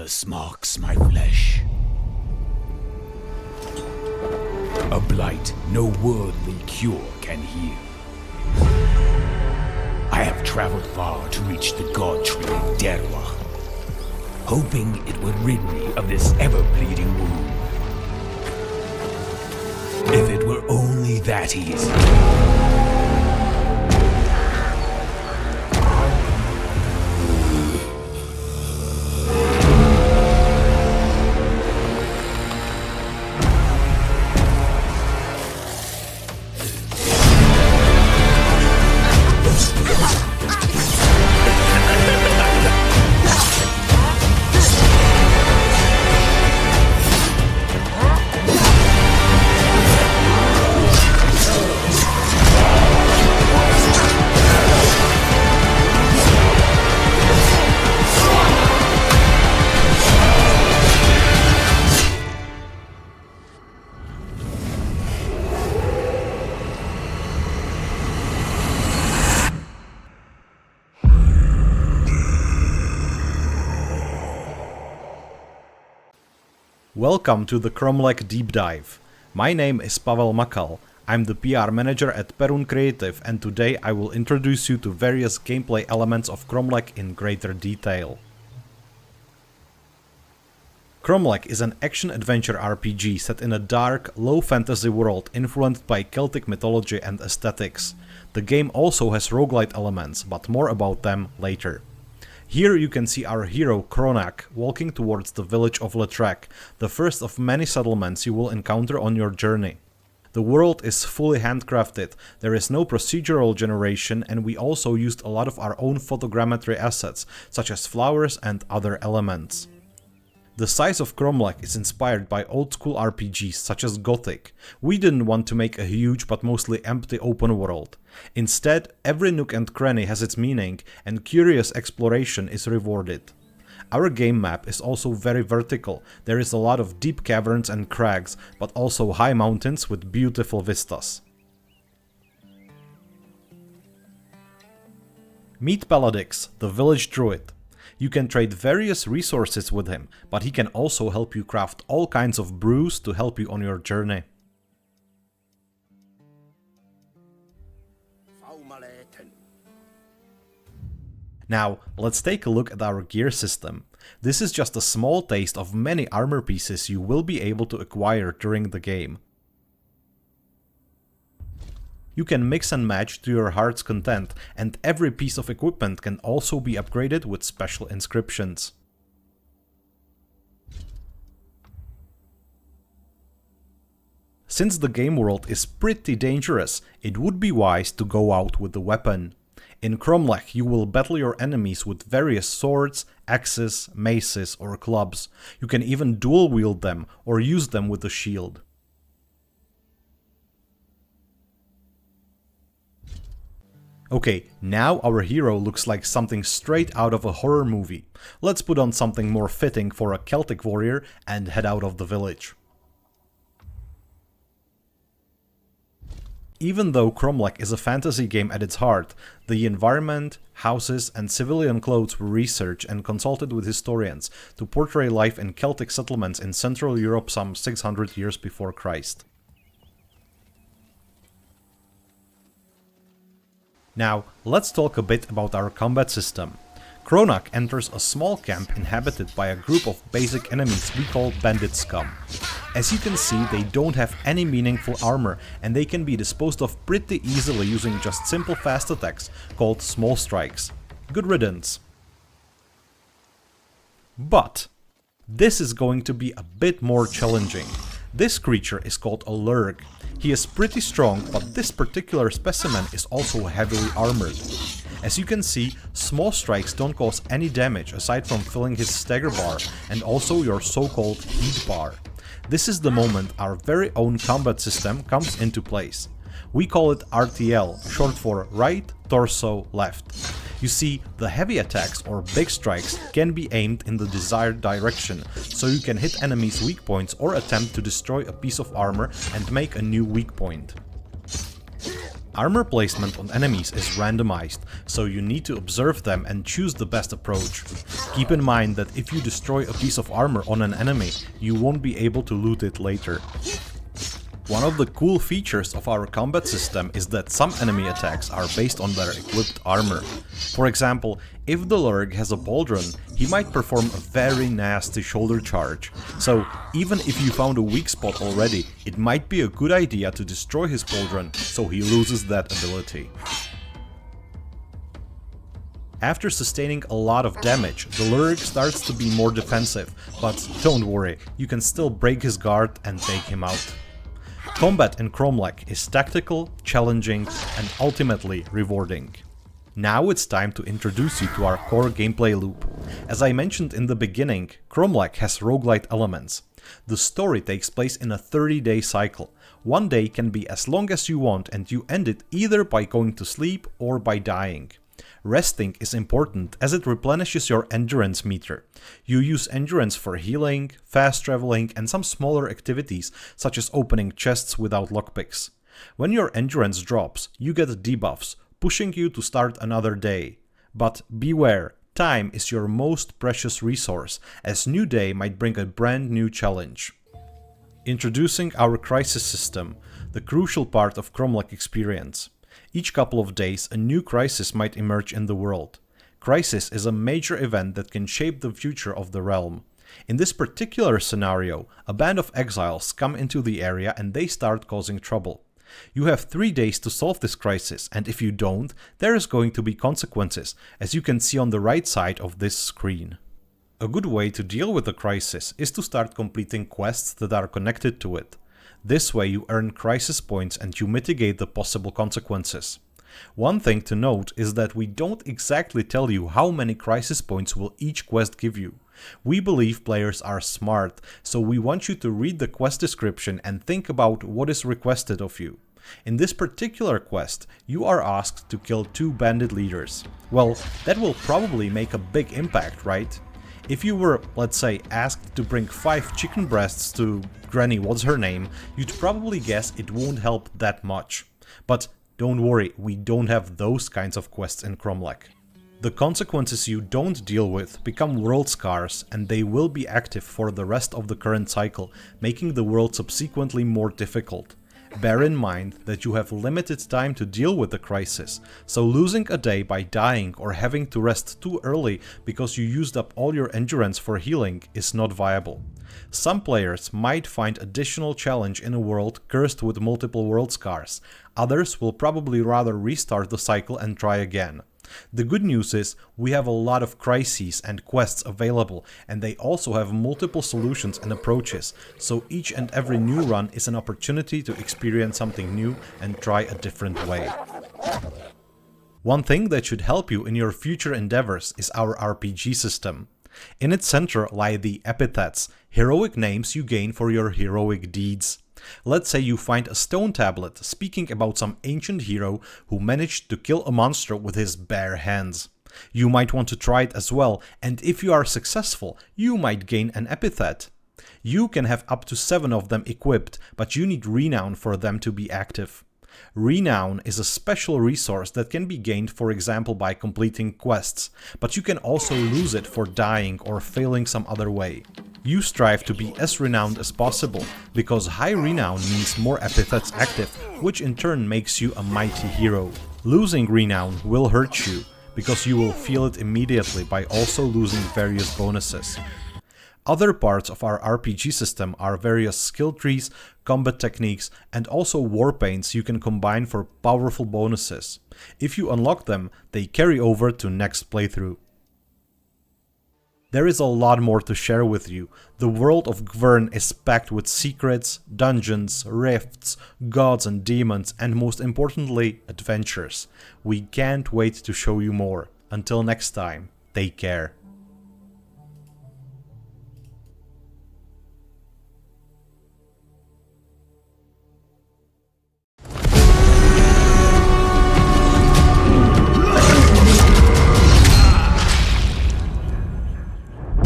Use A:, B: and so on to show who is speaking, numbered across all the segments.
A: curse marks my flesh. A blight no worldly cure can heal. I have traveled far to reach the god tree in Derwa, hoping it would rid me of this ever-bleeding wound. If it were only that easy.
B: Welcome to the Kromlech Deep Dive. My name is Pavel Makal. I'm the PR manager at Perun Creative, and today I will introduce you to various gameplay elements of Kromlech in greater detail. Kromlech is an action-adventure RPG set in a dark, low-fantasy world influenced by Celtic mythology and aesthetics. The game also has roguelite elements, but more about them later. Here you can see our hero Cronach walking towards the village of Letrek, the first of many settlements you will encounter on your journey. The world is fully handcrafted, there is no procedural generation, and we also used a lot of our own photogrammetry assets, such as flowers and other elements. The size of Kromlech is inspired by old-school RPGs such as Gothic. We didn't want to make a huge but mostly empty open world. Instead, every nook and cranny has its meaning, and curious exploration is rewarded. Our game map is also very vertical. There is a lot of deep caverns and crags, but also high mountains with beautiful vistas. Meet Paladix, the village druid. You can trade various resources with him, but he can also help you craft all kinds of brews to help you on your journey. Now, let's take a look at our gear system. This is just a small taste of many armor pieces you will be able to acquire during the game. You can mix and match to your heart's content, and every piece of equipment can also be upgraded with special inscriptions. Since the game world is pretty dangerous, it would be wise to go out with a weapon. In Kromlech you will battle your enemies with various swords, axes, maces or clubs. You can even dual wield them or use them with a shield. Okay, now our hero looks like something straight out of a horror movie. Let's put on something more fitting for a Celtic warrior and head out of the village. Even though Kromlech is a fantasy game at its heart, the environment, houses and civilian clothes were researched and consulted with historians to portray life in Celtic settlements in Central Europe some 600 years before Christ. Now, let's talk a bit about our combat system. Cronach enters a small camp inhabited by a group of basic enemies we call bandit scum. As you can see, they don't have any meaningful armor and they can be disposed of pretty easily using just simple fast attacks called small strikes. Good riddance. But this is going to be a bit more challenging. This creature is called a lurg. He is pretty strong, but this particular specimen is also heavily armored. As you can see, small strikes don't cause any damage aside from filling his stagger bar and also your so-called heat bar. This is the moment our very own combat system comes into place. We call it RTL, short for right, torso, left. You see, the heavy attacks or big strikes can be aimed in the desired direction, so you can hit enemies' weak points or attempt to destroy a piece of armor and make a new weak point. Armor placement on enemies is randomized, so you need to observe them and choose the best approach. Keep in mind that if you destroy a piece of armor on an enemy, you won't be able to loot it later. One of the cool features of our combat system is that some enemy attacks are based on their equipped armor. For example, if the Lurg has a pauldron, he might perform a very nasty shoulder charge. So even if you found a weak spot already, it might be a good idea to destroy his pauldron so he loses that ability. After sustaining a lot of damage, the Lurg starts to be more defensive, but don't worry, you can still break his guard and take him out. Combat in Kromlech is tactical, challenging, and ultimately rewarding. Now it's time to introduce you to our core gameplay loop. As I mentioned in the beginning, Kromlech has roguelite elements. The story takes place in a 30-day cycle. One day can be as long as you want and you end it either by going to sleep or by dying. Resting is important as it replenishes your endurance meter. You use endurance for healing, fast traveling, and some smaller activities such as opening chests without lockpicks. When your endurance drops, you get debuffs, pushing you to start another day. But beware, time is your most precious resource, as new day might bring a brand new challenge. Introducing our crisis system, the crucial part of Kromlech experience. Each couple of days, a new crisis might emerge in the world. Crisis is a major event that can shape the future of the realm. In this particular scenario, a band of exiles come into the area and they start causing trouble. You have 3 days to solve this crisis, and if you don't, there is going to be consequences, as you can see on the right side of this screen. A good way to deal with the crisis is to start completing quests that are connected to it. This way you earn crisis points and you mitigate the possible consequences. One thing to note is that we don't exactly tell you how many crisis points will each quest give you. We believe players are smart, so we want you to read the quest description and think about what is requested of you. In this particular quest, you are asked to kill 2 bandit leaders. Well, that will probably make a big impact, right? If you were, let's say, asked to bring 5 chicken breasts to Granny what's her name, you'd probably guess it won't help that much. But don't worry, we don't have those kinds of quests in Kromlech. The consequences you don't deal with become world scars, and they will be active for the rest of the current cycle, making the world subsequently more difficult. Bear in mind that you have limited time to deal with the crisis, so losing a day by dying or having to rest too early because you used up all your endurance for healing is not viable. Some players might find additional challenge in a world cursed with multiple world scars. Others will probably rather restart the cycle and try again. The good news is we have a lot of crises and quests available, and they also have multiple solutions and approaches, so each and every new run is an opportunity to experience something new and try a different way. One thing that should help you in your future endeavors is our RPG system. In its center lie the epithets, heroic names you gain for your heroic deeds. Let's say you find a stone tablet speaking about some ancient hero who managed to kill a monster with his bare hands. You might want to try it as well, and if you are successful, you might gain an epithet. You can have up to 7 of them equipped, but you need renown for them to be active. Renown is a special resource that can be gained, for example, by completing quests, but you can also lose it for dying or failing some other way. You strive to be as renowned as possible, because high renown means more epithets active, which in turn makes you a mighty hero. Losing renown will hurt you, because you will feel it immediately by also losing various bonuses. Other parts of our RPG system are various skill trees, combat techniques, and also war paints you can combine for powerful bonuses. If you unlock them, they carry over to next playthrough. There is a lot more to share with you. The world of Kirin is packed with secrets, dungeons, rifts, gods and demons, and most importantly, adventures. We can't wait to show you more. Until next time, take care.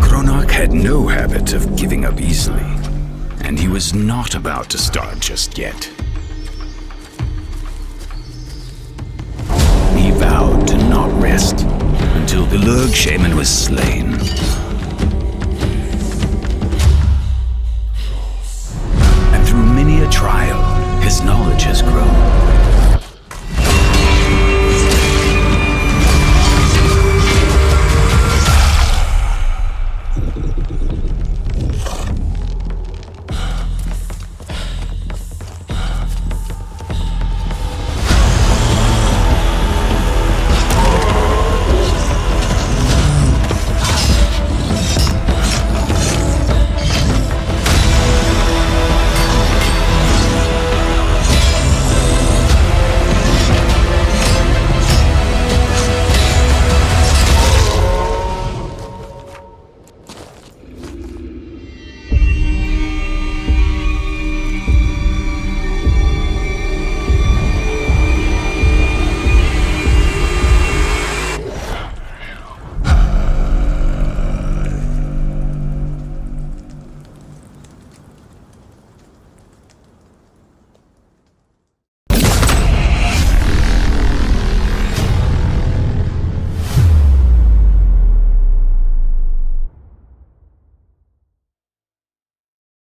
A: Cronach had no habit of giving up easily, and he was not about to start just yet. not rest until the Lurg shaman was slain.